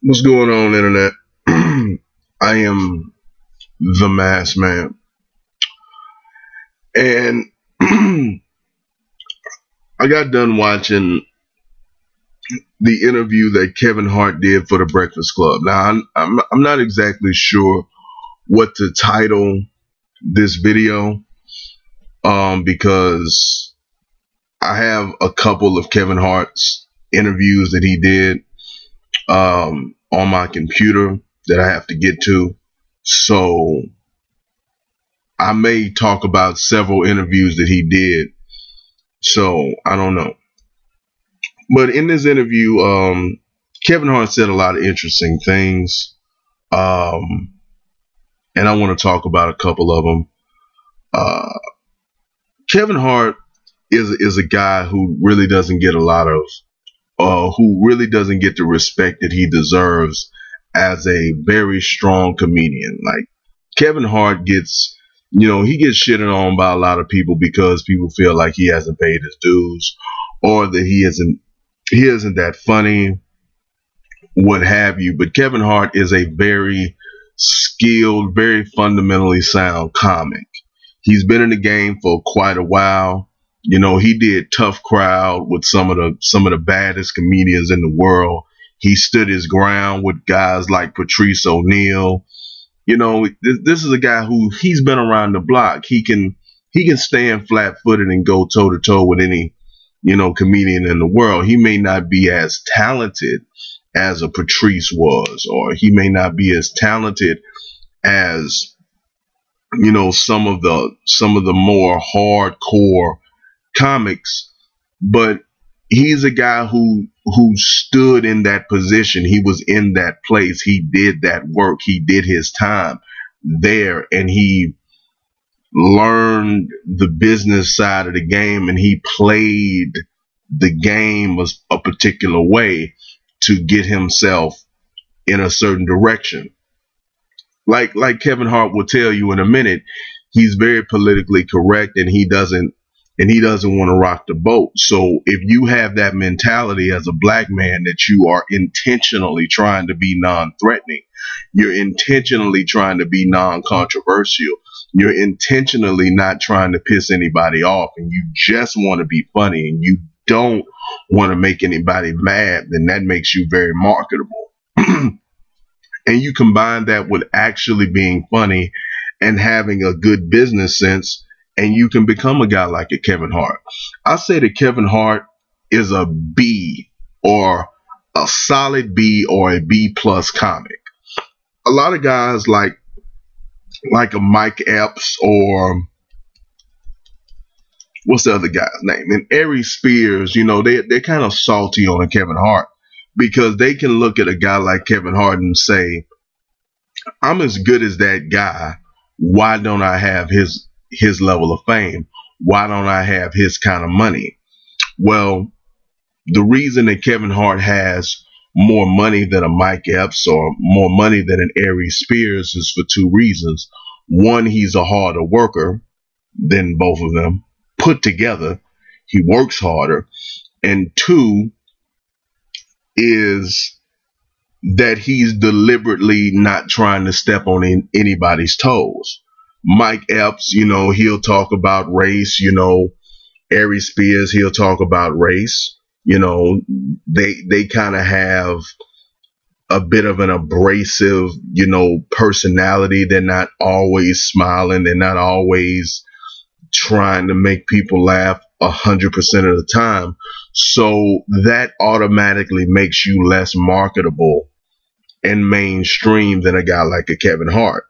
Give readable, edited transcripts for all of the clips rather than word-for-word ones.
What's going on, internet? I am the masked man, and I got done watching the interview that Kevin Hart did for the Breakfast Club. Now, I'm not exactly sure what to title this video, because I have a couple of Kevin Hart's interviews that he did on my computer that I have to get to. So I may talk about several interviews that he did. So I don't know. But in this interview, Kevin Hart said a lot of interesting things. And I want to talk about a couple of them. Kevin Hart is a guy who really doesn't get who really doesn't get the respect that he deserves as a very strong comedian. Like, Kevin Hart gets, he gets shitted on by a lot of people because people feel like he hasn't paid his dues, or that he isn't that funny, what have you. But Kevin Hart is a very skilled, very fundamentally sound comic. He's been in the game for quite a while. He did Tough Crowd with some of the baddest comedians in the world. He stood his ground with guys like Patrice O'Neal. This is a guy who, he's been around the block. He can stand flat-footed and go toe-to-toe with any, comedian in the world. He may not be as talented as a Patrice was, or he may not be as talented as, some of the more hardcore comics, but he's a guy who stood in that position. He was in that place. He did that work. He did his time there, and he learned the business side of the game, and he played the game a particular way to get himself in a certain direction. Like Kevin Hart will tell you in a minute, he's very politically correct, and he doesn't want to rock the boat. So if you have that mentality as a black man, that you are intentionally trying to be non-threatening, you're intentionally trying to be non-controversial, you're intentionally not trying to piss anybody off, and you just want to be funny, and you don't want to make anybody mad, then that makes you very marketable. And you combine that with actually being funny and having a good business sense, and you can become a guy like a Kevin Hart. I say that Kevin Hart is a B, or a solid B, or a B plus comic. A lot of guys like a Mike Epps, or what's the other guy's name? And Ari Spears, they're kind of salty on a Kevin Hart, because they can look at a guy like Kevin Hart and say, I'm as good as that guy. Why don't I have his level of fame? Why don't I have his kind of money? Well, the reason that Kevin Hart has more money than a Mike Epps, or more money than an Ari Spears, is for two reasons. One, he's a harder worker than both of them put together. He works harder. And two is that he's deliberately not trying to step on anybody's toes. Mike Epps, he'll talk about race. Ari Spears, he'll talk about race. They kind of have a bit of an abrasive, personality. They're not always smiling. They're not always trying to make people laugh 100% of the time. So that automatically makes you less marketable and mainstream than a guy like a Kevin Hart,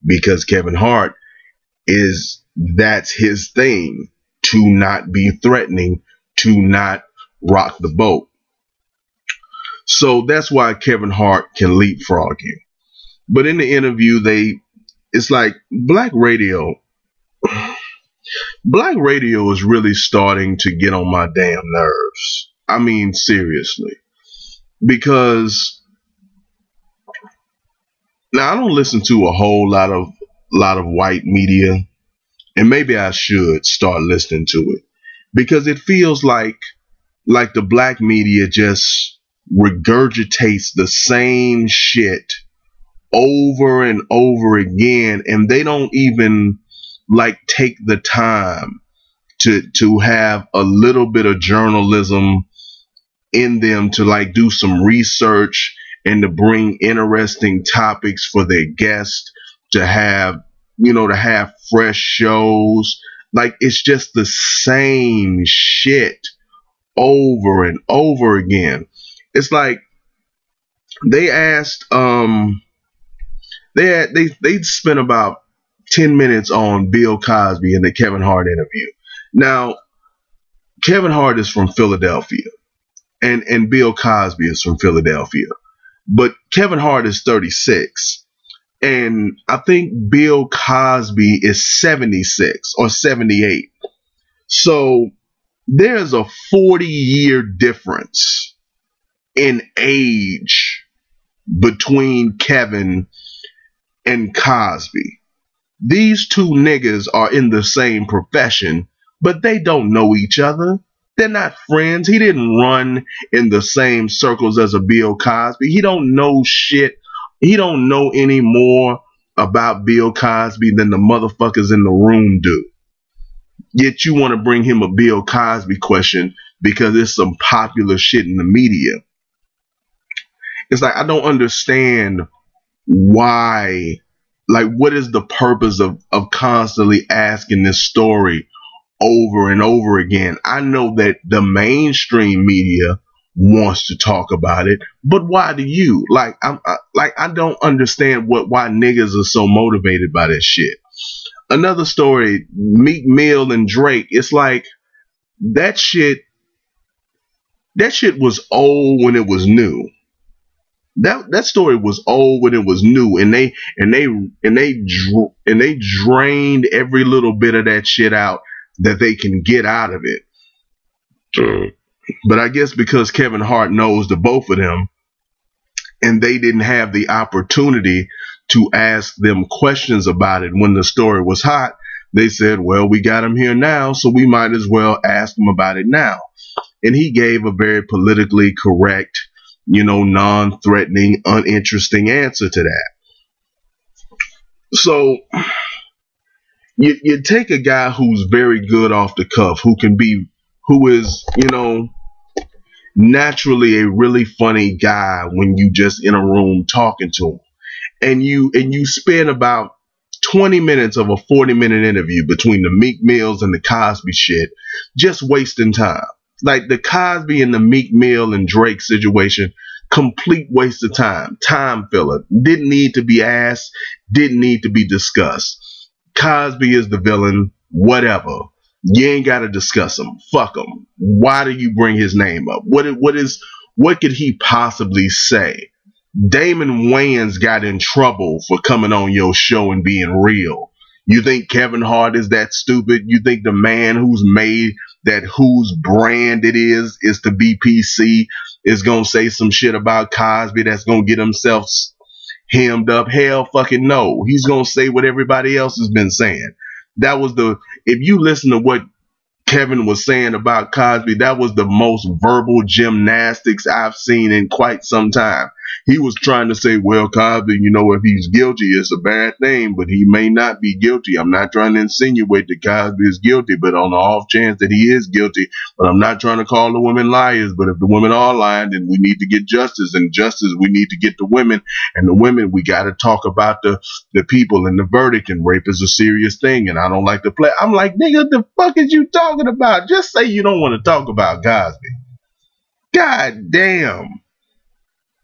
because Kevin Hart that's his thing, to not be threatening, to not rock the boat. So that's why Kevin Hart can leapfrog you. But in the interview, it's like black radio is really starting to get on my damn nerves. I mean, seriously. Because now, I don't listen to a whole lot of white media, and maybe I should start listening to it, because it feels like the black media just regurgitates the same shit over and over again, and they don't even like take the time to have a little bit of journalism in them, to like do some research and to bring interesting topics for their guests, to have, to have fresh shows. Like, it's just the same shit over and over again. It's like they asked they spent about 10 minutes on Bill Cosby in the Kevin Hart interview. Now, Kevin Hart is from Philadelphia, and Bill Cosby is from Philadelphia. But Kevin Hart is 36, and I think Bill Cosby is 76 or 78. So there's a 40-year difference in age between Kevin and Cosby. These two niggas are in the same profession, but they don't know each other. They're not friends. He didn't run in the same circles as a Bill Cosby. He don't know shit. He don't know any more about Bill Cosby than the motherfuckers in the room do. Yet you want to bring him a Bill Cosby question because it's some popular shit in the media. It's like, I don't understand why, like, what is the purpose of constantly asking this story over and over again? I know that the mainstream media wants to talk about it, but why do you? Like, I don't understand why niggas are so motivated by this shit. Another story, Meek Mill and Drake. It's like that shit was old when it was new. That story was old when it was new, and they drained every little bit of that shit out that they can get out of it. But I guess because Kevin Hart knows the both of them, and they didn't have the opportunity to ask them questions about it when the story was hot, they said, well, we got him here now, so we might as well ask him about it now. And he gave a very politically correct, non-threatening, uninteresting answer to that. So you take a guy who's very good off the cuff, who is, naturally a really funny guy when you just in a room talking to him, and you spend about 20 minutes of a 40-minute interview between the Meek Mills and the Cosby shit just wasting time. Like the Cosby and the Meek Mill and Drake situation, complete waste of time filler. Didn't need to be asked, didn't need to be discussed. Cosby is the villain, whatever. You ain't got to discuss him. Fuck him. Why do you bring his name up? What could he possibly say? Damon Wayans got in trouble for coming on your show and being real. You think Kevin Hart is that stupid? You think the man who's made that, whose brand it is to be PC, is going to say some shit about Cosby that's going to get himself hemmed up? Hell fucking no. He's going to say what everybody else has been saying. If you listen to what Kevin was saying about Cosby, that was the most verbal gymnastics I've seen in quite some time. He was trying to say, well, Cosby, if he's guilty, it's a bad thing, but he may not be guilty. I'm not trying to insinuate that Cosby is guilty, but on the off chance that he is guilty, but I'm not trying to call the women liars. But if the women are lying, then we need to get justice, and justice, we need to get the women, and the women, we got to talk about the people and the verdict, and rape is a serious thing, and I don't like to play. I'm like, nigga, the fuck is you talking about? Just say you don't want to talk about Cosby. God damn.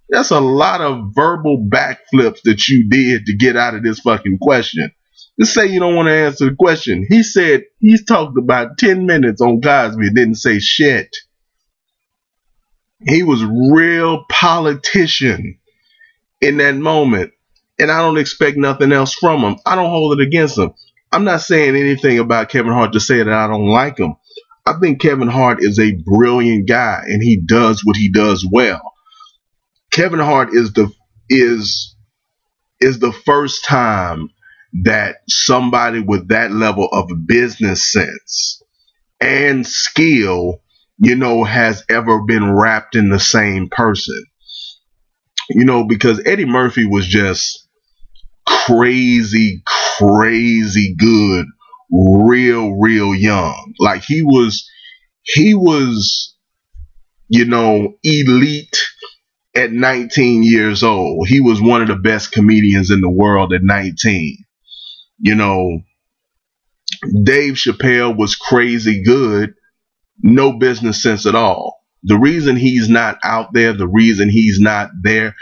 That's a lot of verbal backflips that you did to get out of this fucking question. Just say you don't want to answer the question. He said he's talked about 10 minutes on Cosby and didn't say shit. He was real politician in that moment. And I don't expect nothing else from him. I don't hold it against him. I'm not saying anything about Kevin Hart to say that I don't like him. I think Kevin Hart is a brilliant guy, and he does what he does well. Kevin Hart is the first time that somebody with that level of business sense and skill has ever been wrapped in the same person. Because Eddie Murphy was just crazy, crazy good, real young. Like he was, elite at 19 years old. He was one of the best comedians in the world at 19. You know, Dave Chappelle was crazy good, no business sense at all. The reason he's not out there, the reason he's not there,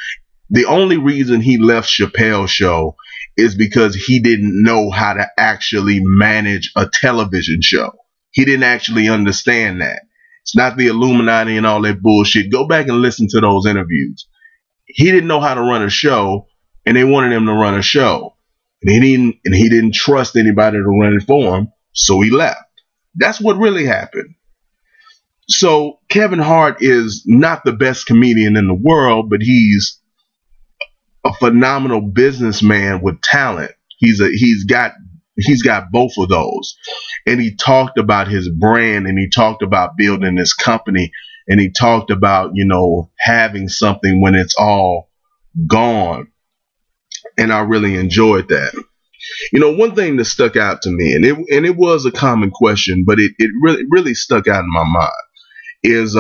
the only reason he left Chappelle's show is because he didn't know how to actually manage a television show. He didn't actually understand that. It's not the Illuminati and all that bullshit. Go back and listen to those interviews. He didn't know how to run a show, and they wanted him to run a show. And he didn't trust anybody to run it for him, so he left. That's what really happened. So Kevin Hart is not the best comedian in the world, but he's a phenomenal businessman with talent. He's got both of those. And he talked about his brand, and he talked about building his company, and he talked about, having something when it's all gone. And I really enjoyed that. One thing that stuck out to me, and it was a common question, but it really stuck out in my mind, is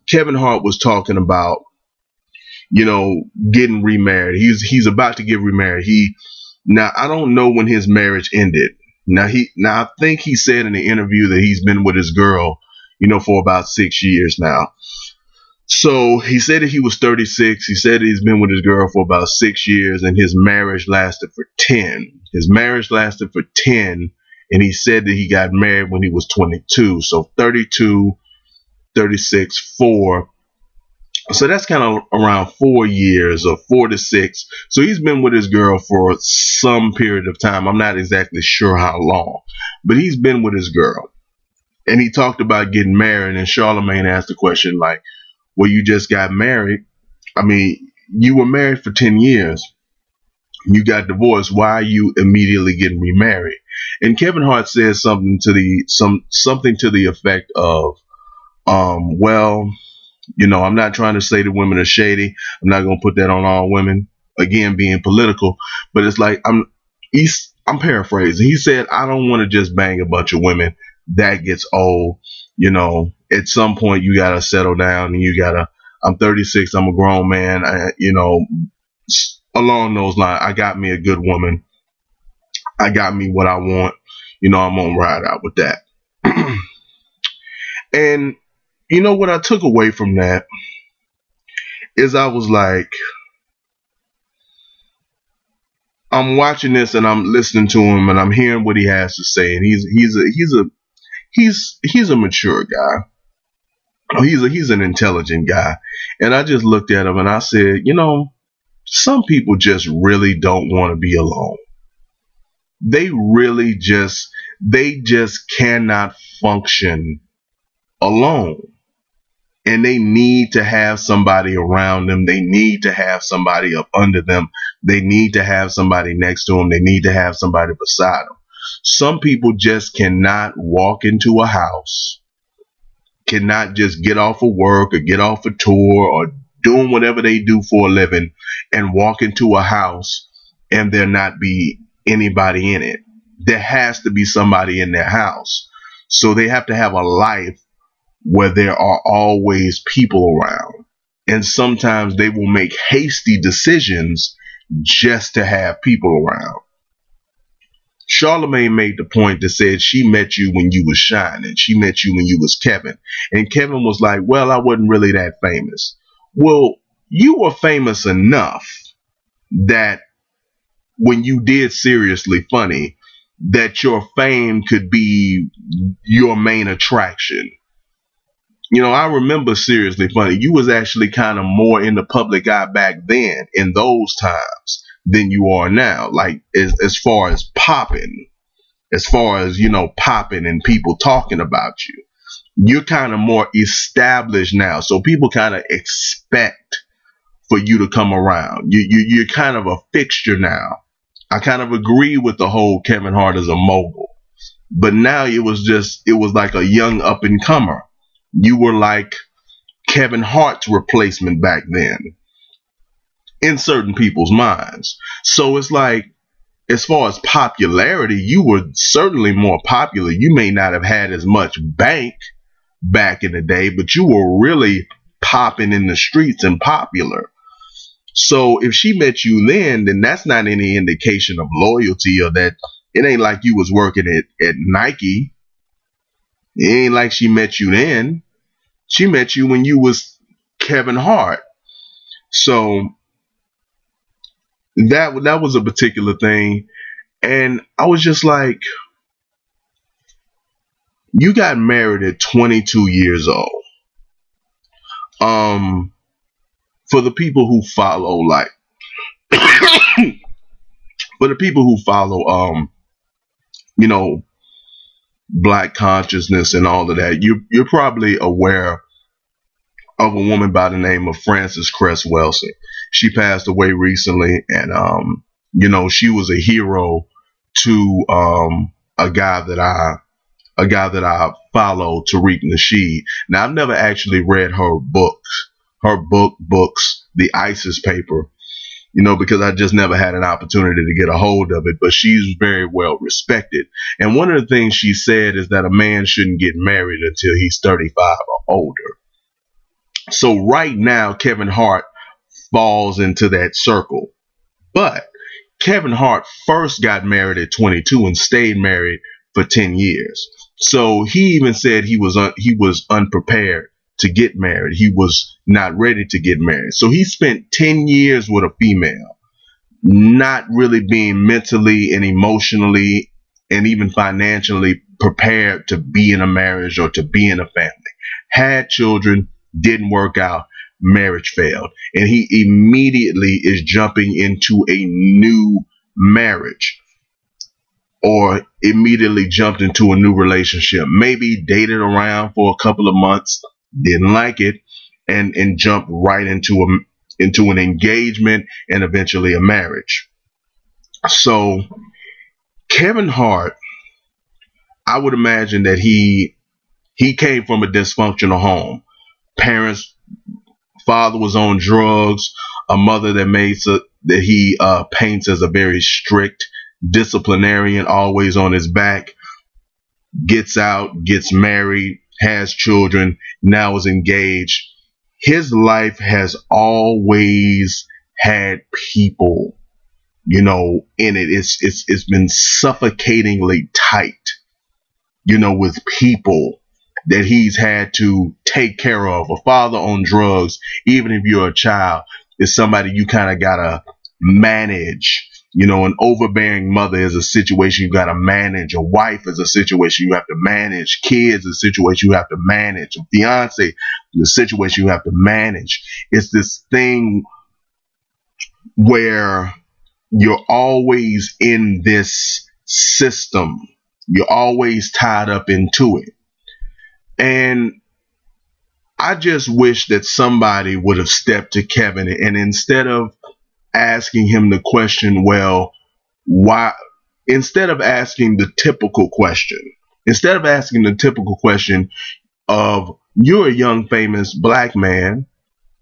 Kevin Hart was talking about, getting remarried. He's about to get remarried. Now I don't know when his marriage ended. Now I think he said in the interview that he's been with his girl, for about 6 years now. So he said that he was 36. He said he's been with his girl for about 6 years, and his marriage lasted for 10. His marriage lasted for 10, and he said that he got married when he was 22. So 32, 36, 4. So that's kind of around 4 years, or 4 to 6. So he's been with his girl for some period of time. I'm not exactly sure how long, but he's been with his girl. And he talked about getting married, and Charlamagne asked the question like, well, you just got married. I mean, you were married for 10 years. You got divorced. Why are you immediately getting remarried? And Kevin Hart said something to the effect of, well, I'm not trying to say that women are shady. I'm not going to put that on all women, again, being political, but it's like, I'm paraphrasing. He said, I don't want to just bang a bunch of women. That gets old. At some point you got to settle down, and I'm 36. I'm a grown man. Along those lines, I got me a good woman. I got me what I want. I'm going to ride out with that. And what I took away from that is I was like, I'm watching this and I'm listening to him and I'm hearing what he has to say, and he's a mature guy. He's an intelligent guy. And I just looked at him and I said, some people just really don't want to be alone. They just cannot function alone. And they need to have somebody around them. They need to have somebody up under them. They need to have somebody next to them. They need to have somebody beside them. Some people just cannot walk into a house, cannot just get off of work or get off a tour or doing whatever they do for a living and walk into a house and there not be anybody in it. There has to be somebody in their house. So they have to have a life where there are always people around. And sometimes they will make hasty decisions just to have people around. Charlamagne made the point that said she met you when you was shining. She met you when you was Kevin. And Kevin was like, well, I wasn't really that famous. Well, you were famous enough that when you did Seriously Funny, that your fame could be your main attraction. I remember Seriously Funny. You was actually kind of more in the public eye back then, in those times, than you are now. Like as far as popping, popping and people talking about you, you're kind of more established now. So people kind of expect for you to come around. You're kind of a fixture now. I kind of agree with the whole Kevin Hart as a mogul, but now it was like a young up and comer. You were like Kevin Hart's replacement back then in certain people's minds. So it's like, as far as popularity, you were certainly more popular. You may not have had as much bank back in the day, but you were really popping in the streets and popular. So if she met you then that's not any indication of loyalty, or that it ain't like you was working at Nike. It ain't like she met you then. She met you when you was Kevin Hart. So that was a particular thing. And I was just like, you got married at 22 years old. For the people who follow, like, for the people who follow, you know, black consciousness and all of that, you're probably aware of a woman by the name of Frances Cress Welsing. She passed away recently, and she was a hero to a guy that I follow, Tariq Nasheed. Now, I've never actually read her books, The ISIS Paper, because I just never had an opportunity to get a hold of it, but she's very well respected. And one of the things she said is that a man shouldn't get married until he's 35 or older. So right now, Kevin Hart falls into that circle. But Kevin Hart first got married at 22 and stayed married for 10 years. So he even said he was unprepared to get married. He was not ready to get married. So he spent 10 years with a female, not really being mentally and emotionally and even financially prepared to be in a marriage or to be in a family. Had children, didn't work out, marriage failed. And he immediately is jumping into a new marriage, or immediately jumped into a new relationship. Maybe dated around for a couple of months, didn't like it, and jumped right into an engagement and eventually a marriage. So Kevin Hart, I would imagine that he came from a dysfunctional home. Father was on drugs, a mother that he paints as a very strict disciplinarian, always on his back, gets out, gets married, has children, now is engaged. His life has always had people, in it. It's been suffocatingly tight, with people that he's had to take care of. A father on drugs, even if you're a child, is somebody you kind of gotta manage. An overbearing mother is a situation you got to manage. A wife is a situation you have to manage. Kids is a situation you have to manage. A fiance is a situation you have to manage. It's this thing where you're always in this system. You're always tied up into it. And I just wish that somebody would have stepped to Kevin, and instead of asking him the question, well, why, instead of asking the typical question of, you're a young famous black man,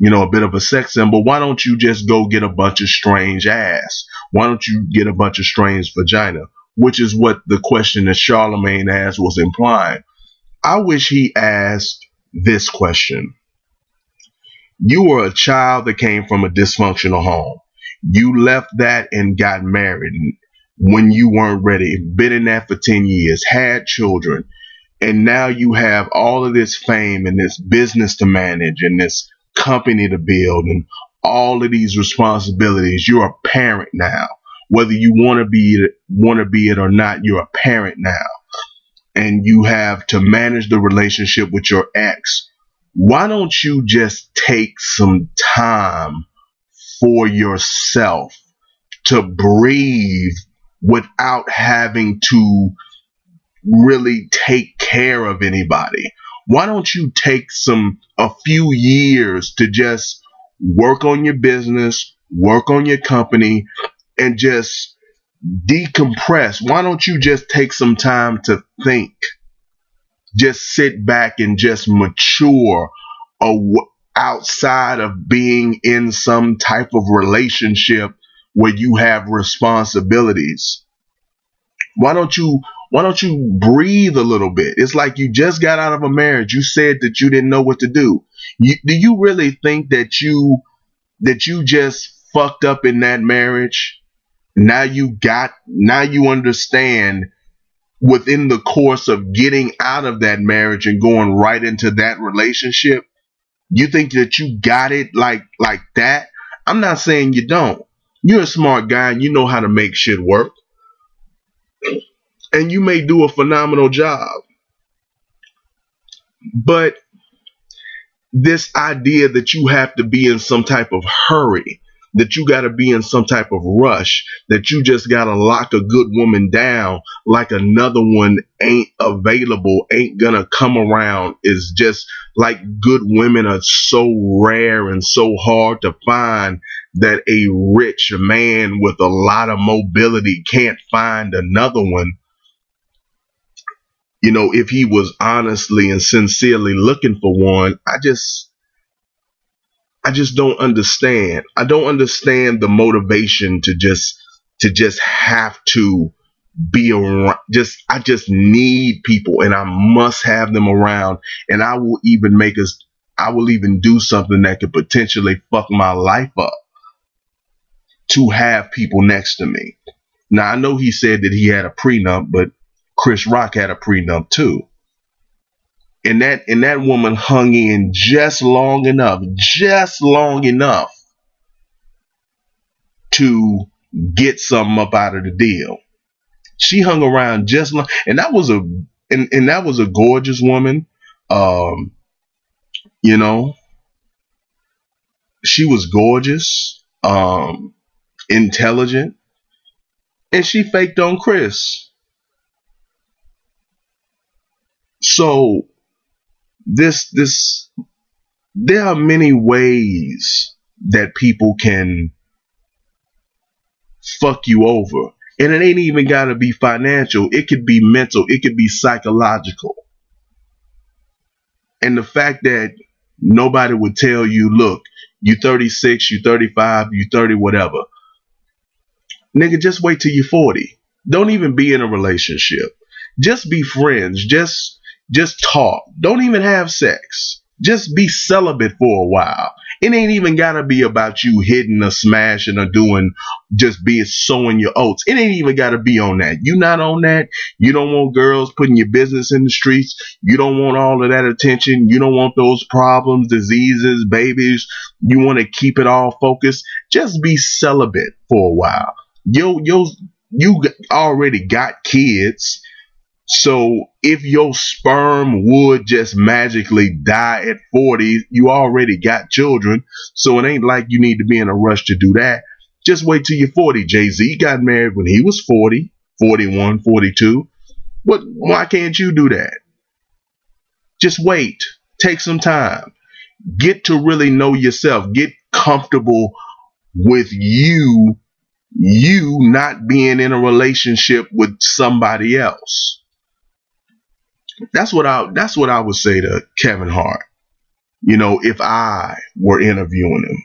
a bit of a sex symbol, why don't you just go get a bunch of strange ass? Why don't you get a bunch of strange vagina? Which is what the question that Charlemagne asked was implying. I wish he asked this question. You were a child that came from a dysfunctional home. You left that and got married when you weren't ready, been in that for 10 years, had children, and now you have all of this fame and this business to manage and this company to build and all of these responsibilities. You're a parent now. Whether you want to be it or not, you're a parent now. And you have to manage the relationship with your ex. Why don't you just take some time for yourself to breathe without having to really take care of anybody? Why don't you take a few years to just work on your business, work on your company, and just decompress? Why don't you just take some time to think? just sit back and just mature outside of being in some type of relationship where you have responsibilities? Why don't you breathe a little bit? It's like you just got out of a marriage. You said that you didn't know what to do. Do you really think that you just fucked up in that marriage? Now you understand within the course of getting out of that marriage and going right into that relationship. You think that you got it like that? I'm not saying you don't. You're a smart guy and you know how to make shit work. And you may do a phenomenal job. But this idea that you have to be in some type of hurry, that you got to be in some type of rush, that you just got to lock a good woman down like another one ain't available, ain't gonna come around, is just like good women are so rare and so hard to find that a rich man with a lot of mobility can't find another one. If he was honestly and sincerely looking for one, I just don't understand. I don't understand the motivation to just have to be around. I just need people and I must have them around. And I will even do something that could potentially fuck my life up to have people next to me. Now, I know he said that he had a prenup, but Chris Rock had a prenup too. And that woman hung in just long enough to get something up out of the deal. She hung around just long, and that was a gorgeous woman. Um, you know, she was gorgeous, intelligent, and she faked on Chris. So this there are many ways that people can fuck you over. And it ain't even got to be financial. It could be mental. It could be psychological. And the fact that nobody would tell you, look, you 36, you 35, you 30, whatever. Nigga, just wait till you're 40. Don't even be in a relationship. Just be friends. Just talk. Don't even have sex. Just be celibate for a while. It ain't even gotta be about you hitting or smashing or doing, just be sowing your oats. It ain't even gotta be on that. You not on that. You don't want girls putting your business in the streets. You don't want all of that attention. You don't want those problems, diseases, babies. You want to keep it all focused. Just be celibate for a while. You already got kids. So if your sperm would just magically die at 40, you already got children. So it ain't like you need to be in a rush to do that. Just wait till you're 40. Jay-Z got married when he was 40, 41, 42. Why can't you do that? Just wait. Take some time. Get to really know yourself. Get comfortable with you not being in a relationship with somebody else. That's what I would say to Kevin Hart, if I were interviewing him.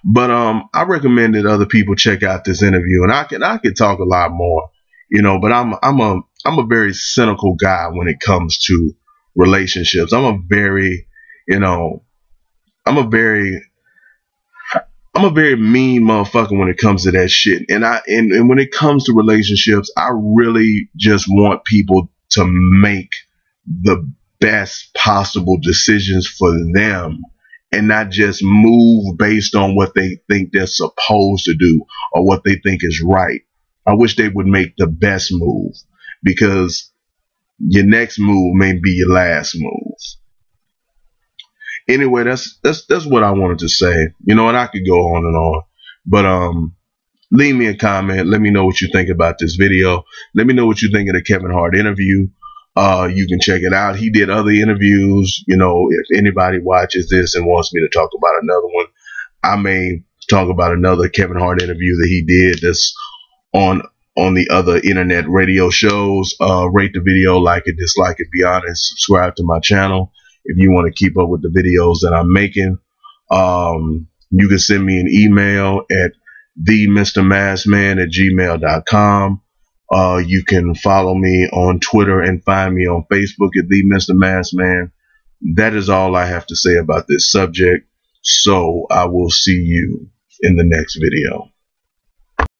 But I recommend that other people check out this interview, and I could talk a lot more, but I'm a very cynical guy when it comes to relationships. I'm a very mean motherfucker when it comes to that shit. And when it comes to relationships, I really just want people to make the best possible decisions for them and not just move based on what they think they're supposed to do or what they think is right. I wish they would make the best move, because your next move may be your last move. Anyway, that's what I wanted to say. And I could go on and on, but leave me a comment. Let me know what you think about this video. Let me know what you think of the Kevin Hart interview. You can check it out. He did other interviews. If anybody watches this and wants me to talk about another one, I may talk about another Kevin Hart interview that he did that's on on the other internet radio shows. Rate the video, like it, dislike it, be honest, subscribe to my channel if you want to keep up with the videos that I'm making. You can send me an email at themrmaskman@gmail.com. You can follow me on Twitter and find me on Facebook at themrmaskman. That is all I have to say about this subject. So I will see you in the next video.